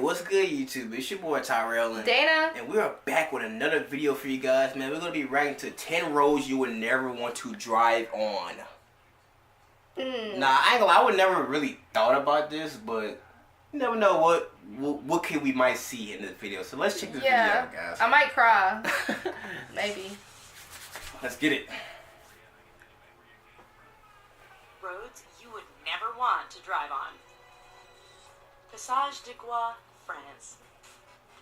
what's good, YouTube? It's your boy Tyrell and Dana, and we are back with another video for you guys, man. We're gonna be ranking to 10 roads you would never want to drive on. Nah, I ain't gonna lie, I would never really thought about this, but you never know what kid we might see in this video. So let's check this video out, guys. I might cry. Maybe. Let's get it. Roads you would never want to drive on. Passage de Gois, France.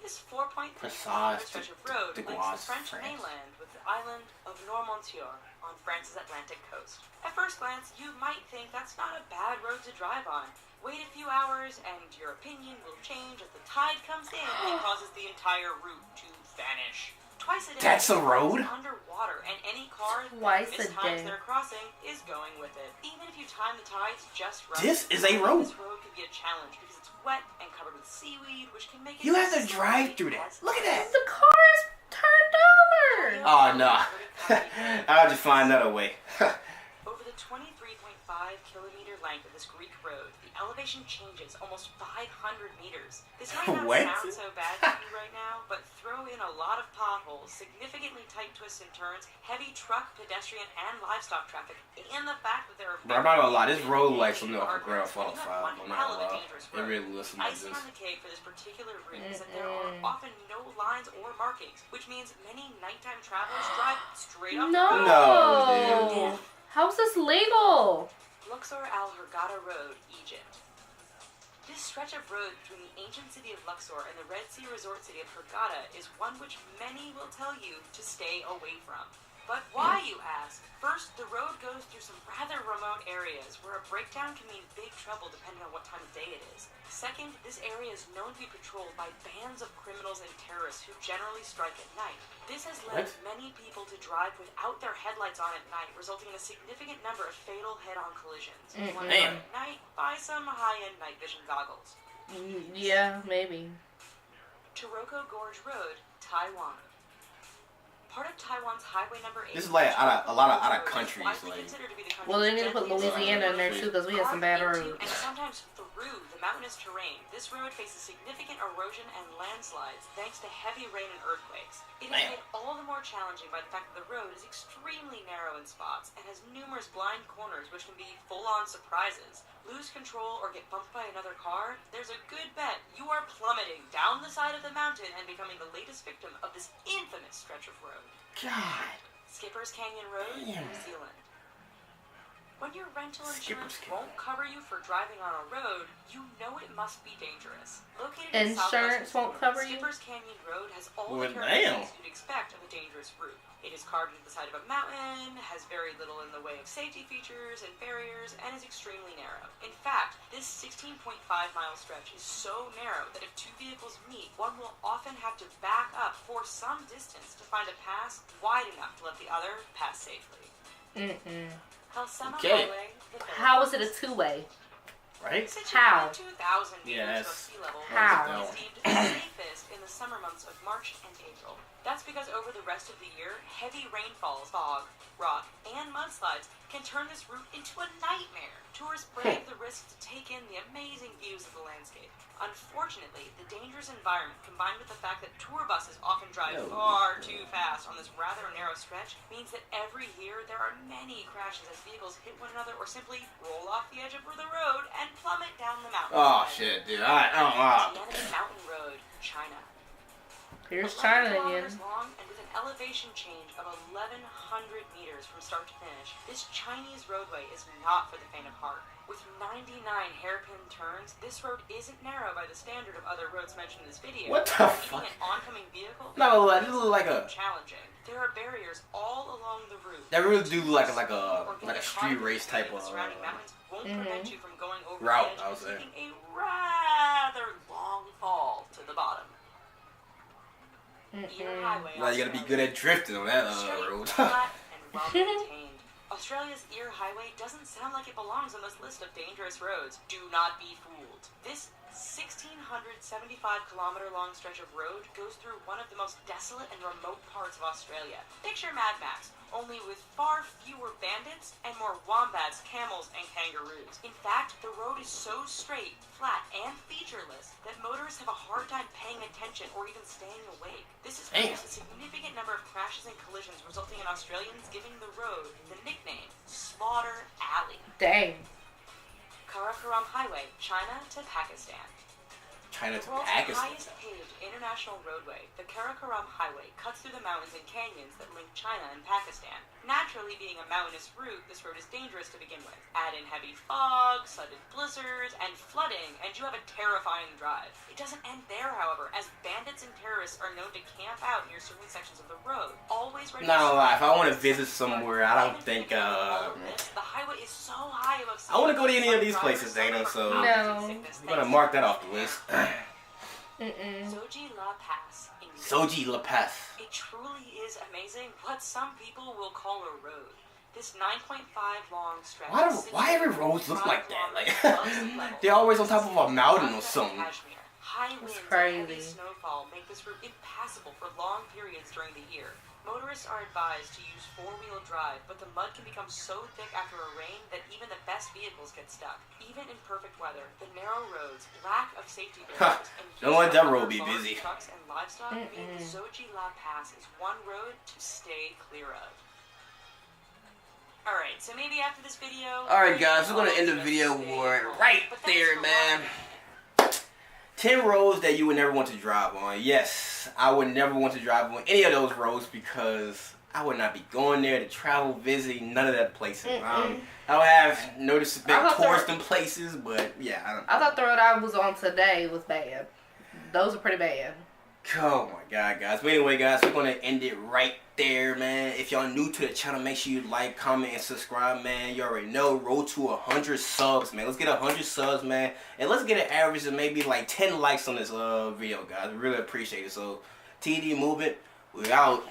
This 4.3 kilometer stretch of road links the French mainland with the island of Noirmoutier on France's Atlantic coast. At first glance, you might think that's not a bad road to drive on. Wait a few hours and your opinion will change as the tide comes in and causes the entire route to vanish. Twice a day, that's a road? Underwater, and any car that mistimes their crossing is going with it. Even if you time the tides just right, this is a road. This road could be a challenge because it's wet and covered with seaweed, which can make it. You have to drive through that. Look at that. The car is turned over. Oh no. I'll just find another way. Over the 23.5 kilometer length of this Greek road, the elevation changes almost 500 meters. This might not sound so bad to you right now, but throw in a lot of potholes, significantly tight twists and turns, heavy truck, pedestrian, and livestock traffic, and the fact that there are... Bro, I'm not gonna lie, this road like something off of Grand Theft Auto 5. I'm not gonna lie. It really looks like this. Icing on the cake for this particular route is that there are often no lines or markings, which means many nighttime travelers drive straight off the road. No, dude. How's this legal? Luxor Al Hurghada Road, Egypt. This stretch of road between the ancient city of Luxor and the Red Sea resort city of Hurghada is one which many will tell you to stay away from. But why, you ask? First, the road goes through some rather remote areas where a breakdown can mean big trouble depending on what time of day it is. Second, this area is known to be patrolled by bands of criminals and terrorists who generally strike at night. This has led many people to drive without their headlights on at night, resulting in a significant number of fatal head-on collisions. If you want to drive at night, buy some high-end night vision goggles. Yeah, maybe. Taroko Gorge Road, Taiwan. Part of Taiwan's highway number 8. This is like a lot of out of countries. Like, well, they need to put Louisiana in there too because we have some bad roads. And sometimes through the mountainous terrain, this road faces significant erosion and landslides thanks to heavy rain and earthquakes. It is made all the more challenging by the fact that the road is extremely narrow in spots and has numerous blind corners which can be full-on surprises. Lose control or get bumped by another car, there's a good bet you are plummeting down the side of the mountain and becoming the latest victim of this infamous stretch of road. God. Skipper's Canyon Road, New Zealand. When your rental insurance won't cover you for driving on a road, you know it must be dangerous. Located in Insurance won't cover you? Skipper's Canyon Road has all the characteristics you'd expect of a dangerous route. It is carved into the side of a mountain, has very little in the way of safety features and barriers, and is extremely narrow. In fact, this 16.5-mile stretch is so narrow that if two vehicles meet, one will often have to back up for some distance to find a pass wide enough to let the other pass safely. Highway, how is it a two-way? Right? How? 2,000 meters above sea level, How? is deemed the safest in the summer months of March and April. That's because over the rest of the year, heavy rainfalls, fog, rock, and mudslides can turn this route into a nightmare. Tourists brave the risk to take in the amazing views of the landscape. Unfortunately, the dangerous environment combined with the fact that tour buses often drive far too fast on this rather narrow stretch means that every year there are many crashes as vehicles hit one another or simply roll off the edge of the road and plummet down the mountain. Oh shit, dude. Tiananmen Mountain Road, China. Here's China again. Long and with an elevation change of 1,100 meters from start to finish, this Chinese roadway is not for the faint of heart. With 99 hairpin turns, this road isn't narrow by the standard of other roads mentioned in this video. What the fuck? An oncoming vehicle No, this looks like a challenging. There are barriers all along the route. That really do look like a street race type of surrounding mountains won't prevent you from going over route. the I edge was saying. a rather long fall to the bottom. Highway, now you gotta be good at drifting on that road. Flat and well maintained. Australia's Ear Highway doesn't sound like it belongs on this list of dangerous roads. Do not be fooled. This 1,675-kilometer-long stretch of road goes through one of the most desolate and remote parts of Australia. Picture Mad Max, only with far fewer bandits and more wombats, camels, and kangaroos. In fact, the road is so straight, flat, and featureless that motorists have a hard time paying attention or even staying awake. This has produced a significant number of crashes and collisions, resulting in Australians giving the road the nickname Slaughter Alley. Dang. Karakoram Highway, China to Pakistan. China to The world's Pakistan. highest paved international roadway, the Karakoram Highway cuts through the mountains and canyons that link China and Pakistan. Naturally, being a mountainous route, this road is dangerous to begin with. Add in heavy fog, sudden blizzards, and flooding, and you have a terrifying drive. It doesn't end there, however, as bandits and terrorists are known to camp out near certain sections of the road. Always ready. Not gonna lie, if I want to visit somewhere, I don't think the highway is so high above sea I want to go to any of these places, Dana. So No. I'm gonna mark that off the list. Soji La Pass, India. Soji La Pass. It truly is amazing what some people will call a road. This 9.5 long stretch. Why every roads look like that? Like they're always on top of a mountain or something. High winds and crazy. heavy snowfall make this route impassable for long periods during the year. Motorists are advised to use four-wheel drive, but the mud can become so thick after a rain that even the best vehicles get stuck. Even in perfect weather, the narrow roads, lack of safety barriers, and Don't let that road be busy. trucks and livestock mean the Soji La Pass is one road to stay clear of. Alright, so maybe after this video... Alright guys, we're gonna end the video right there, man. 10 roads that you would never want to drive on. Yes, I would never want to drive on any of those roads because I would not be going there to travel, visit, none of that places. I don't have noticed big tourist places, but yeah. I thought the road I was on today was bad. Those are pretty bad. Oh my god, guys. But anyway, guys, we're going to end it right there, man. If y'all new to the channel, make sure you like, comment, and subscribe, man. You already know, road to 100 subs, man. Let's get 100 subs, man. And let's get an average of maybe like 10 likes on this video, guys. We really appreciate it. So, TD Movement, we out.